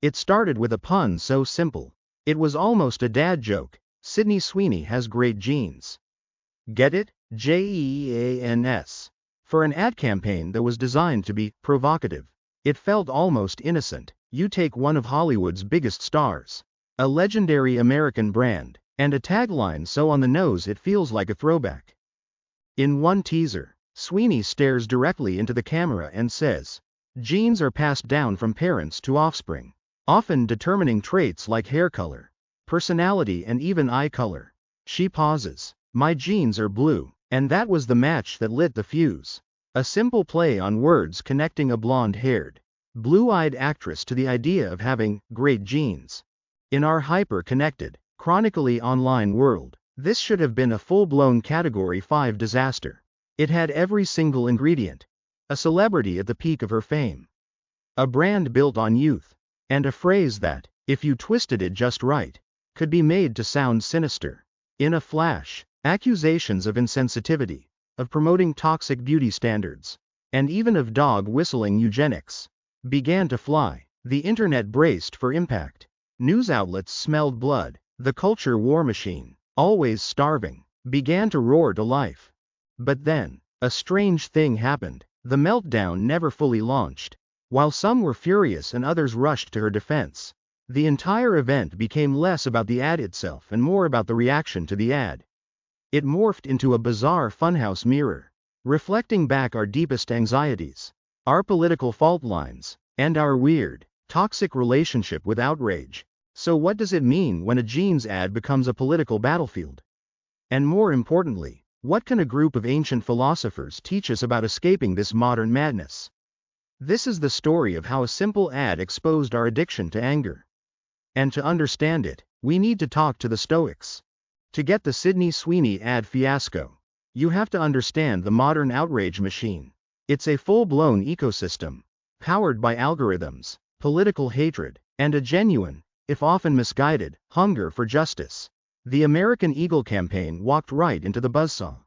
It started with a pun so simple. It was almost a dad joke. Sydney Sweeney has great genes. Get it? Geans. For an ad campaign that was designed to be provocative. It felt almost innocent. You take one of Hollywood's biggest stars, a legendary American brand, and a tagline so on the nose it feels like a throwback. In one teaser, Sweeney stares directly into the camera and says, "Genes are passed down from parents to offspring, often determining traits like hair color, personality and even eye color." She pauses. "My genes are blue," and that was the match that lit the fuse. A simple play on words connecting a blonde-haired, blue-eyed actress to the idea of having great genes. In our hyper-connected, chronically online world, this should have been a full-blown Category 5 disaster. It had every single ingredient. A celebrity at the peak of her fame. A brand built on youth. And a phrase that, if you twisted it just right, could be made to sound sinister. In a flash, accusations of insensitivity, of promoting toxic beauty standards, and even of dog-whistling eugenics, began to fly. The internet braced for impact. News outlets smelled blood. The culture war machine, always starving, began to roar to life. But then, a strange thing happened. The meltdown never fully launched. While some were furious and others rushed to her defense, the entire event became less about the ad itself and more about the reaction to the ad. It morphed into a bizarre funhouse mirror, reflecting back our deepest anxieties, our political fault lines, and our weird, toxic relationship with outrage. So what does it mean when a jeans ad becomes a political battlefield? And more importantly, what can a group of ancient philosophers teach us about escaping this modern madness? This is the story of how a simple ad exposed our addiction to anger. And to understand it, we need to talk to the Stoics. To get the Sydney Sweeney ad fiasco, you have to understand the modern outrage machine. It's a full-blown ecosystem, powered by algorithms, political hatred, and a genuine, if often misguided, hunger for justice. The American Eagle campaign walked right into the buzzsaw.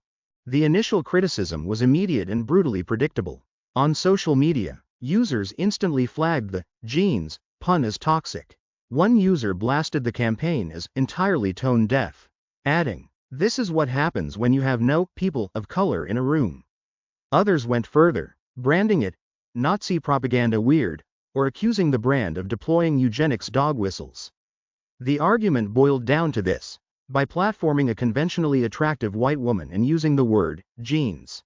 The initial criticism was immediate and brutally predictable. On social media, users instantly flagged the "genes" pun as toxic. One user blasted the campaign as entirely tone-deaf, adding, "This is what happens when you have no people of color in a room." Others went further, branding it Nazi propaganda weird, or accusing the brand of deploying eugenics dog whistles. The argument boiled down to this: by platforming a conventionally attractive white woman and using the word "genes,"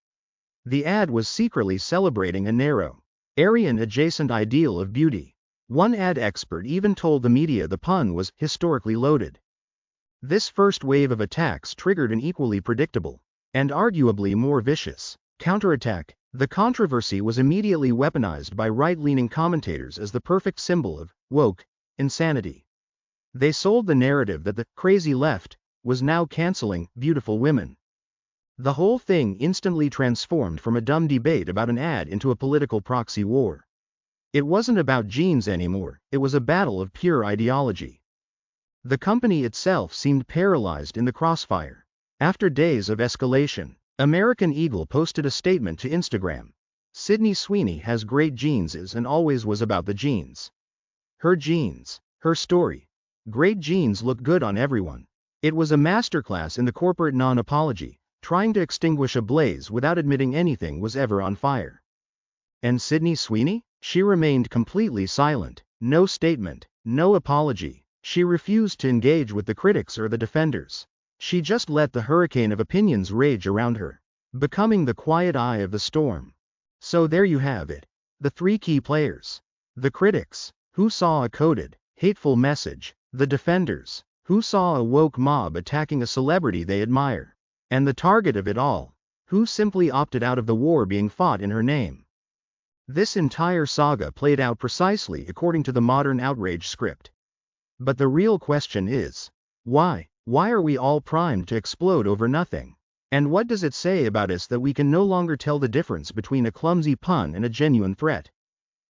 the ad was secretly celebrating a narrow, Aryan-adjacent ideal of beauty. One ad expert even told the media the pun was historically loaded. This first wave of attacks triggered an equally predictable, and arguably more vicious, counterattack. The controversy was immediately weaponized by right-leaning commentators as the perfect symbol of woke insanity. They sold the narrative that the crazy left was now canceling beautiful women. The whole thing instantly transformed from a dumb debate about an ad into a political proxy war. It wasn't about genes anymore, it was a battle of pure ideology. The company itself seemed paralyzed in the crossfire. After days of escalation, American Eagle posted a statement to Instagram. "Sydney Sweeney has great genes and always was about the genes. Her genes, her story. Great genes look good on everyone." It was a masterclass in the corporate non-apology, trying to extinguish a blaze without admitting anything was ever on fire. And Sydney Sweeney? She remained completely silent. No statement, no apology. She refused to engage with the critics or the defenders. She just let the hurricane of opinions rage around her, becoming the quiet eye of the storm. So there you have it. The three key players. The critics, who saw a coded, hateful message. The defenders, who saw a woke mob attacking a celebrity they admire. And the target of it all, who simply opted out of the war being fought in her name. This entire saga played out precisely according to the modern outrage script. But the real question is, why? Why are we all primed to explode over nothing? And what does it say about us that we can no longer tell the difference between a clumsy pun and a genuine threat?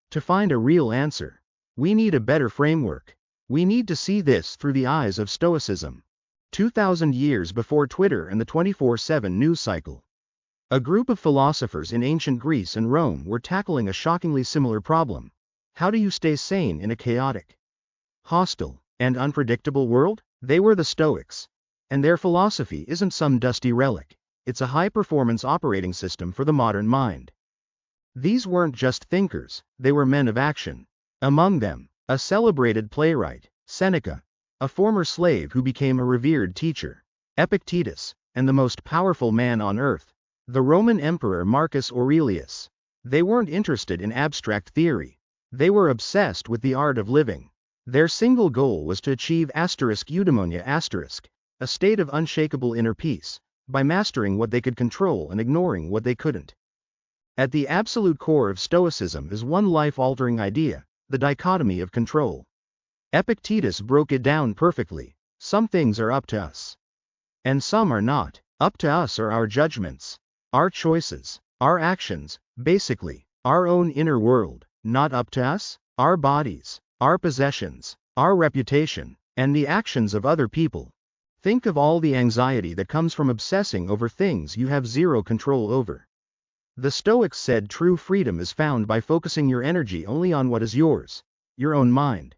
To find a real answer, we need a better framework. We need to see this through the eyes of Stoicism. 2,000 years before Twitter and the 24/7 news cycle, a group of philosophers in ancient Greece and Rome were tackling a shockingly similar problem. How do you stay sane in a chaotic, hostile, and unpredictable world? They were the Stoics. And their philosophy isn't some dusty relic, it's a high-performance operating system for the modern mind. These weren't just thinkers, they were men of action. Among them, a celebrated playwright, Seneca, a former slave who became a revered teacher, Epictetus, and the most powerful man on earth, the Roman Emperor Marcus Aurelius. They weren't interested in abstract theory. They were obsessed with the art of living. Their single goal was to achieve eudaimonia, a state of unshakable inner peace, by mastering what they could control and ignoring what they couldn't. At the absolute core of Stoicism is one life-altering idea, the dichotomy of control. Epictetus broke it down perfectly. Some things are up to us. And some are not. Up to us are our judgments, our choices, our actions, basically, our own inner world. Not up to us, our bodies, our possessions, our reputation, and the actions of other people. Think of all the anxiety that comes from obsessing over things you have zero control over. The Stoics said true freedom is found by focusing your energy only on what is yours, your own mind.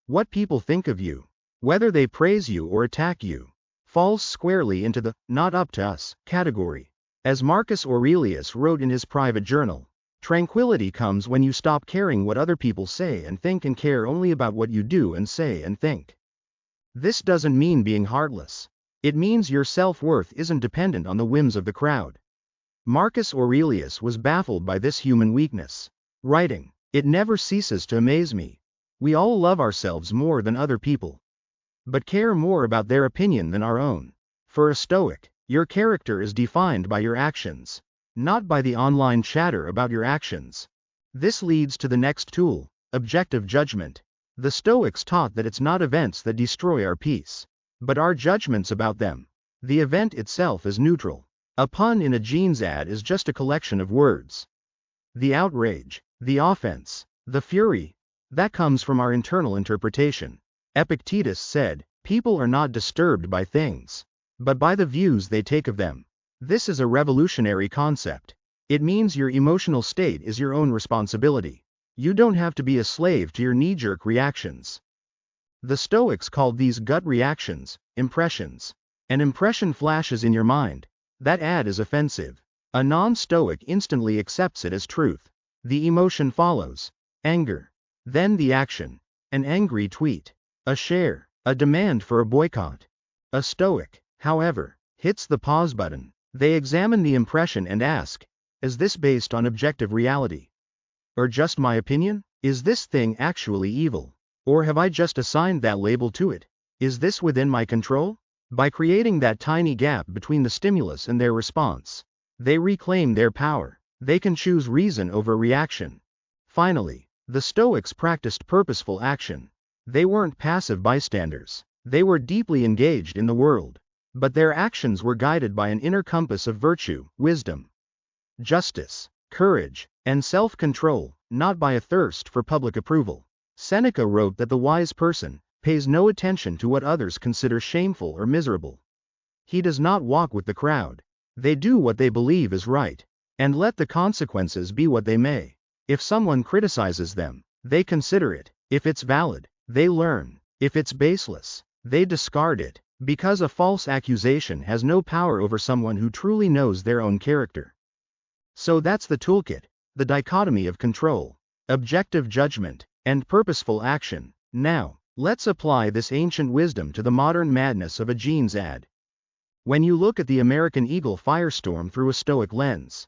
What people think of you, whether they praise you or attack you, falls squarely into the not up to us category. As Marcus Aurelius wrote in his private journal, tranquility comes when you stop caring what other people say and think and care only about what you do and say and think. This doesn't mean being heartless. It means your self-worth isn't dependent on the whims of the crowd. Marcus Aurelius was baffled by this human weakness, writing, "It never ceases to amaze me. We all love ourselves more than other people, but care more about their opinion than our own." For a Stoic, your character is defined by your actions, not by the online chatter about your actions. This leads to the next tool, objective judgment. The Stoics taught that it's not events that destroy our peace, but our judgments about them. The event itself is neutral. A pun in a jeans ad is just a collection of words. The outrage, the offense, the fury, that comes from our internal interpretation. Epictetus said, "People are not disturbed by things, but by the views they take of them." This is a revolutionary concept. It means your emotional state is your own responsibility. You don't have to be a slave to your knee-jerk reactions. The Stoics called these gut reactions, impressions. An impression flashes in your mind. That ad is offensive. A non-Stoic instantly accepts it as truth. The emotion follows. Anger. Then the action. An angry tweet. A share. A demand for a boycott. A Stoic, however, hits the pause button. They examine the impression and ask, is this based on objective reality? Or just my opinion? Is this thing actually evil? Or have I just assigned that label to it? Is this within my control? By creating that tiny gap between the stimulus and their response, they reclaim their power. They can choose reason over reaction. Finally, the Stoics practiced purposeful action. They weren't passive bystanders. They were deeply engaged in the world. But their actions were guided by an inner compass of virtue, wisdom, justice, courage, and self-control, not by a thirst for public approval. Seneca wrote that the wise person pays no attention to what others consider shameful or miserable. He does not walk with the crowd. They do what they believe is right, and let the consequences be what they may. If someone criticizes them, they consider it. If it's valid, they learn. If it's baseless, they discard it, because a false accusation has no power over someone who truly knows their own character. So that's the toolkit, the dichotomy of control, objective judgment, and purposeful action. Now, let's apply this ancient wisdom to the modern madness of a jeans ad. When you look at the American Eagle firestorm through a Stoic lens,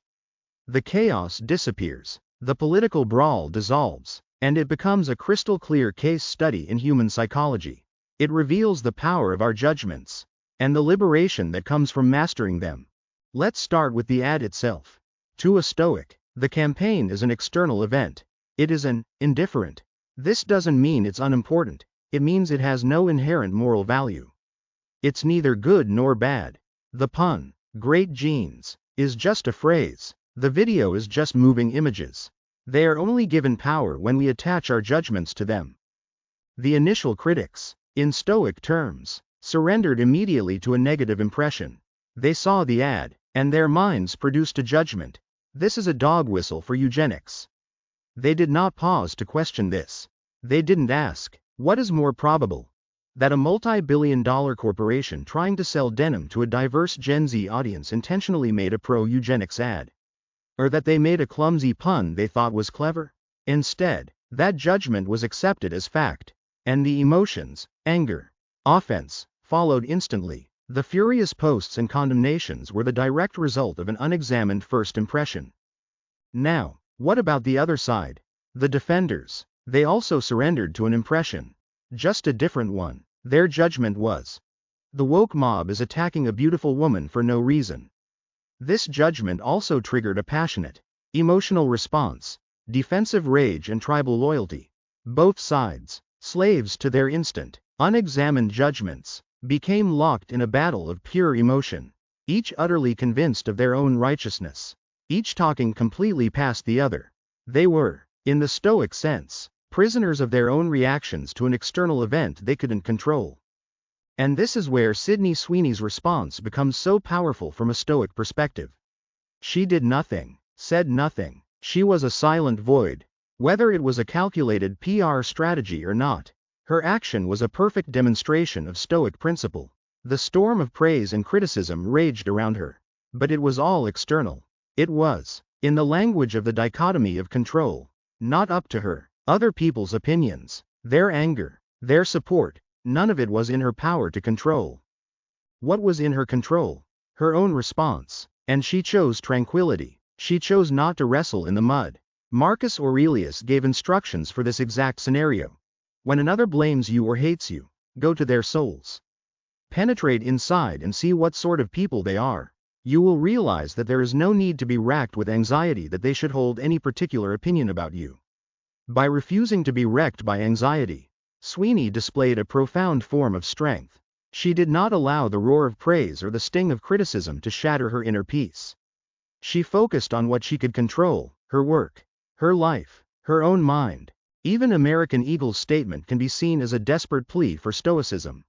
the chaos disappears, the political brawl dissolves, and it becomes a crystal-clear case study in human psychology. It reveals the power of our judgments, and the liberation that comes from mastering them. Let's start with the ad itself. To a Stoic, the campaign is an external event. It is an indifferent. This doesn't mean it's unimportant. It means it has no inherent moral value. It's neither good nor bad. The pun, "great genes," is just a phrase. The video is just moving images. They are only given power when we attach our judgments to them. The initial critics, in Stoic terms, surrendered immediately to a negative impression. They saw the ad, and their minds produced a judgment. This is a dog whistle for eugenics. They did not pause to question this. They didn't ask, What is more probable? That a multi-billion-dollar corporation trying to sell denim to a diverse Gen Z audience intentionally made a pro-eugenics ad? Or that they made a clumsy pun they thought was clever? Instead, that judgment was accepted as fact, and the emotions, anger, offense, followed instantly. The furious posts and condemnations were the direct result of an unexamined first impression. Now, what about the other side? The defenders. They also surrendered to an impression. Just a different one. Their judgment was: the woke mob is attacking a beautiful woman for no reason. This judgment also triggered a passionate, emotional response, defensive rage and tribal loyalty. Both sides, slaves to their instant, unexamined judgments, became locked in a battle of pure emotion, each utterly convinced of their own righteousness, each talking completely past the other. They were, in the Stoic sense, prisoners of their own reactions to an external event they couldn't control. And this is where Sydney Sweeney's response becomes so powerful from a Stoic perspective. She did nothing, said nothing. She was a silent void. Whether it was a calculated PR strategy or not, her action was a perfect demonstration of Stoic principle. The storm of praise and criticism raged around her. But it was all external. It was, in the language of the dichotomy of control, not up to her. Other people's opinions, their anger, their support, none of it was in her power to control. What was in her control? Her own response. And she chose tranquility. She chose not to wrestle in the mud. Marcus Aurelius gave instructions for this exact scenario. When another blames you or hates you, go to their souls. Penetrate inside and see what sort of people they are. You will realize that there is no need to be racked with anxiety that they should hold any particular opinion about you. By refusing to be wrecked by anxiety, Sweeney displayed a profound form of strength. She did not allow the roar of praise or the sting of criticism to shatter her inner peace. She focused on what she could control: her work, her life, her own mind. Even American Eagle's statement can be seen as a desperate plea for Stoicism.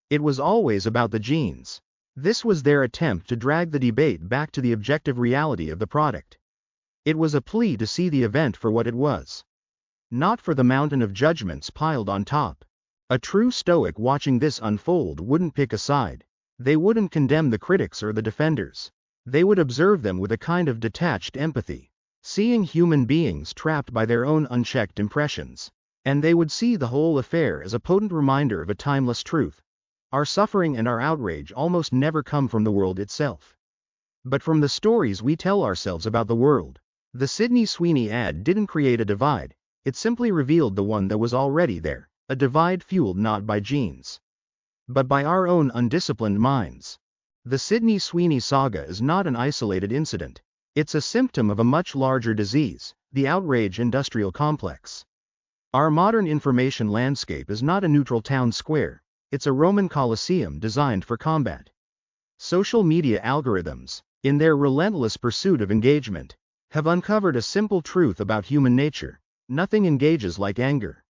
It was always about the genes. This was their attempt to drag the debate back to the objective reality of the product. It was a plea to see the event for what it was, not for the mountain of judgments piled on top. A true Stoic watching this unfold wouldn't pick a side. They wouldn't condemn the critics or the defenders. They would observe them with a kind of detached empathy, seeing human beings trapped by their own unchecked impressions. And they would see the whole affair as a potent reminder of a timeless truth. Our suffering and our outrage almost never come from the world itself, but from the stories we tell ourselves about the world. The Sydney Sweeney ad didn't create a divide. It simply revealed the one that was already there, a divide fueled not by genes, but by our own undisciplined minds. The Sydney Sweeney saga is not an isolated incident. It's a symptom of a much larger disease, the outrage industrial complex. Our modern information landscape is not a neutral town square, it's a Roman Colosseum designed for combat. Social media algorithms, in their relentless pursuit of engagement, have uncovered a simple truth about human nature: nothing engages like anger.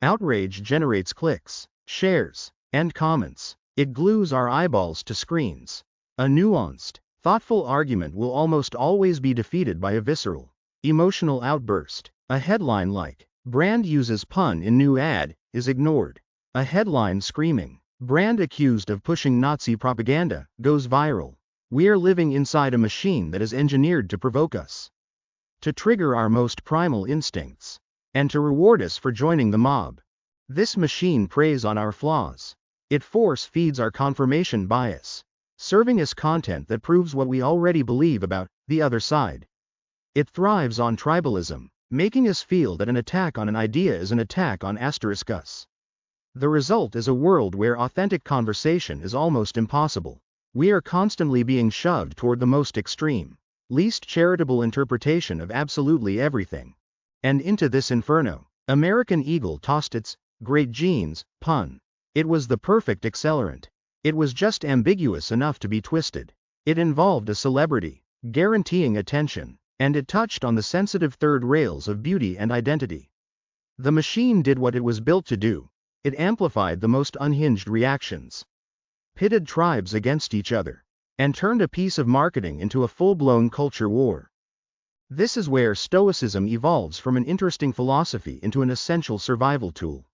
Outrage generates clicks, shares, and comments. It glues our eyeballs to screens. A nuanced, thoughtful argument will almost always be defeated by a visceral, emotional outburst. A headline like, "Brand uses pun in new ad," is ignored. A headline screaming, "Brand accused of pushing Nazi propaganda," goes viral. We're living inside a machine that is engineered to provoke us, to trigger our most primal instincts, and to reward us for joining the mob. This machine preys on our flaws. It force feeds our confirmation bias, serving us content that proves what we already believe about the other side. It thrives on tribalism, making us feel that an attack on an idea is an attack on us. The result is a world where authentic conversation is almost impossible. We are constantly being shoved toward the most extreme, least charitable interpretation of absolutely everything. And into this inferno, American Eagle tossed its "great genes" pun. It was the perfect accelerant. It was just ambiguous enough to be twisted. It involved a celebrity, guaranteeing attention, and it touched on the sensitive third rails of beauty and identity. The machine did what it was built to do. It amplified the most unhinged reactions, pitted tribes against each other, and turned a piece of marketing into a full-blown culture war. This is where Stoicism evolves from an interesting philosophy into an essential survival tool.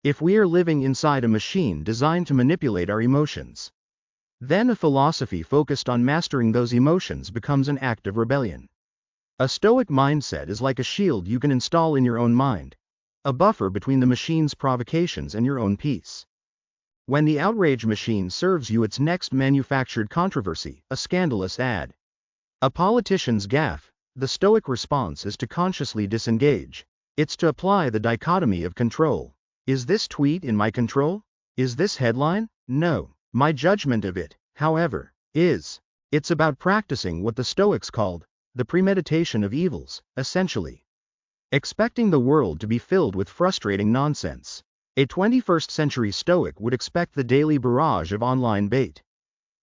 if we are living inside a machine designed to manipulate our emotions. Then a philosophy focused on mastering those emotions becomes an act of rebellion. A Stoic mindset is like a shield you can install in your own mind, a buffer between the machine's provocations and your own peace. When the outrage machine serves you its next manufactured controversy, a scandalous ad, a politician's gaffe, the Stoic response is to consciously disengage. It's to apply the dichotomy of control. Is this tweet in my control? Is this headline? No. My judgment of it, however, is. It's about practicing what the Stoics called the premeditation of evils, essentially. Expecting the world to be filled with frustrating nonsense. A 21st century Stoic would expect the daily barrage of online bait.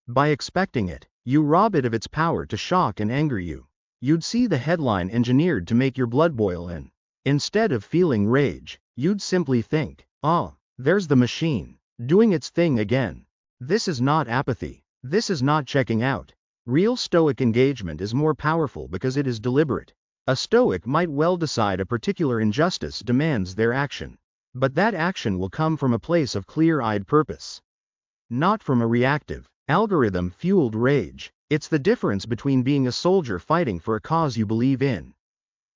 By expecting it, you rob it of its power to shock and anger you. You'd see the headline engineered to make your blood boil, and instead of feeling rage, you'd simply think, "Oh, there's the machine, doing its thing again." This is not apathy. This is not checking out. Real Stoic engagement is more powerful because it is deliberate. A Stoic might well decide a particular injustice demands their action. But that action will come from a place of clear-eyed purpose. Not from a reactive, algorithm-fueled rage. It's the difference between being a soldier fighting for a cause you believe in,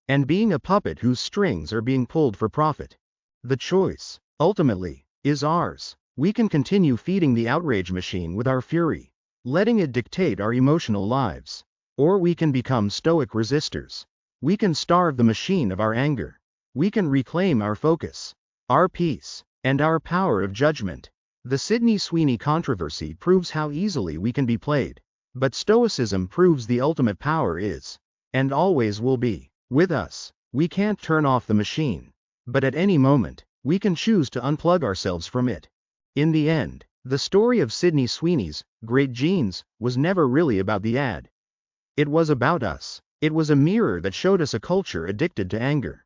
and being a puppet whose strings are being pulled for profit. The choice, ultimately, is ours. We can continue feeding the outrage machine with our fury, letting it dictate our emotional lives. Or we can become Stoic resistors. We can starve the machine of our anger. We can reclaim our focus, our peace, and our power of judgment. The Sydney Sweeney controversy proves how easily we can be played. But Stoicism proves the ultimate power is, and always will be, with us. We can't turn off the machine, but at any moment, we can choose to unplug ourselves from it. In the end, the story of Sydney Sweeney's great genes was never really about the ad. It was about us. It was a mirror that showed us a culture addicted to anger,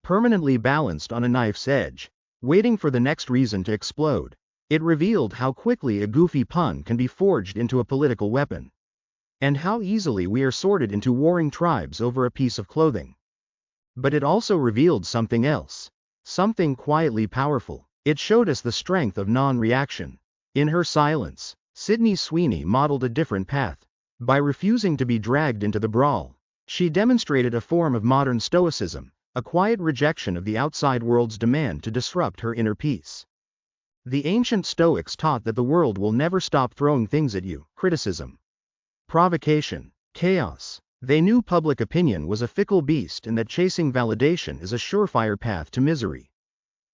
permanently balanced on a knife's edge, waiting for the next reason to explode. It revealed how quickly a goofy pun can be forged into a political weapon, and how easily we are sorted into warring tribes over a piece of clothing. But it also revealed something else, something quietly powerful. It showed us the strength of non-reaction. In her silence, Sydney Sweeney modeled a different path. By refusing to be dragged into the brawl, she demonstrated a form of modern Stoicism, a quiet rejection of the outside world's demand to disrupt her inner peace. The ancient Stoics taught that the world will never stop throwing things at you: criticism, provocation, chaos. They knew public opinion was a fickle beast and that chasing validation is a surefire path to misery.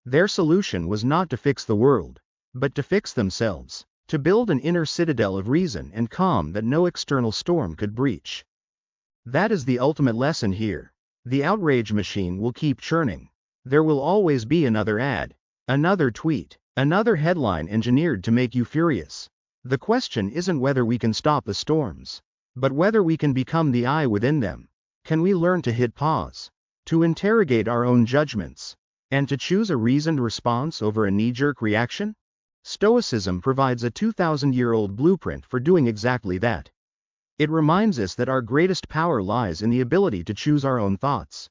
Their solution was not to fix the world, but to fix themselves, to build an inner citadel of reason and calm that no external storm could breach. That is the ultimate lesson here. The outrage machine will keep churning. There will always be another ad, another tweet, another headline engineered to make you furious. The question isn't whether we can stop the storms, but whether we can become the eye within them. Can we learn to hit pause, to interrogate our own judgments, and to choose a reasoned response over a knee-jerk reaction? Stoicism provides a 2,000-year-old blueprint for doing exactly that. It reminds us that our greatest power lies in the ability to choose our own thoughts.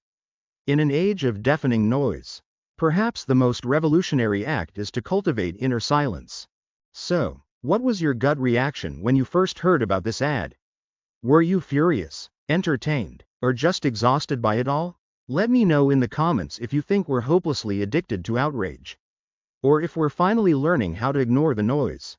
In an age of deafening noise, perhaps the most revolutionary act is to cultivate inner silence. So, what was your gut reaction when you first heard about this ad? Were you furious, entertained, or just exhausted by it all? Let me know in the comments if you think we're hopelessly addicted to outrage, or if we're finally learning how to ignore the noise.